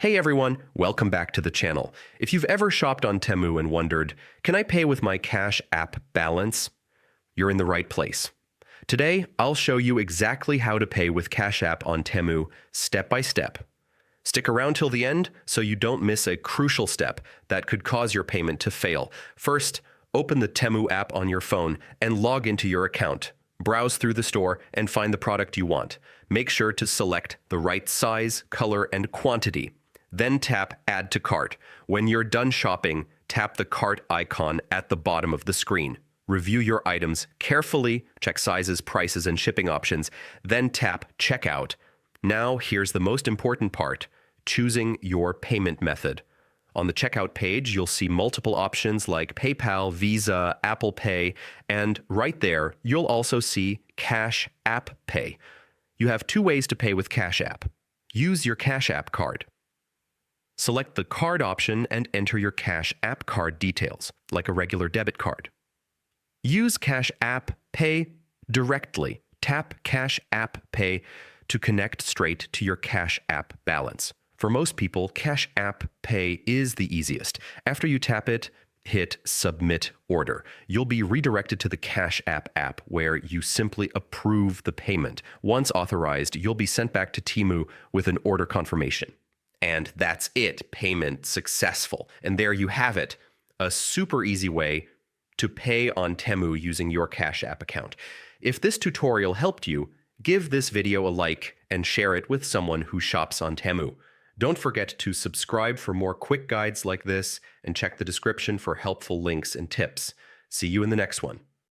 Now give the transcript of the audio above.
Hey everyone, welcome back to the channel. If you've ever shopped on Temu and wondered, can I pay with my Cash App balance? You're in the right place. Today, I'll show you exactly how to pay with Cash App on Temu, step by step. Stick around till the end so you don't miss a crucial step that could cause your payment to fail. First, open the Temu app on your phone and log into your account. Browse through the store and find the product you want. Make sure to select the right size, color, and quantity. Then tap Add to Cart. When you're done shopping, tap the cart icon at the bottom of the screen. Review your items carefully, check sizes, prices, and shipping options, then tap Checkout. Now, here's the most important part, choosing your payment method. On the checkout page, you'll see multiple options like PayPal, Visa, Apple Pay, and right there, you'll also see Cash App Pay. You have two ways to pay with Cash App. Use your Cash App card. Select the card option and enter your Cash App card details, like a regular debit card. Use Cash App Pay directly. Tap Cash App Pay to connect straight to your Cash App balance. For most people, Cash App Pay is the easiest. After you tap it, hit Submit Order. You'll be redirected to the Cash app where you simply approve the payment. Once authorized, you'll be sent back to Temu with an order confirmation. And that's it, payment successful. And there you have it, a super easy way to pay on Temu using your Cash App account. If this tutorial helped you, give this video a like and share it with someone who shops on Temu. Don't forget to subscribe for more quick guides like this and check the description for helpful links and tips. See you in the next one.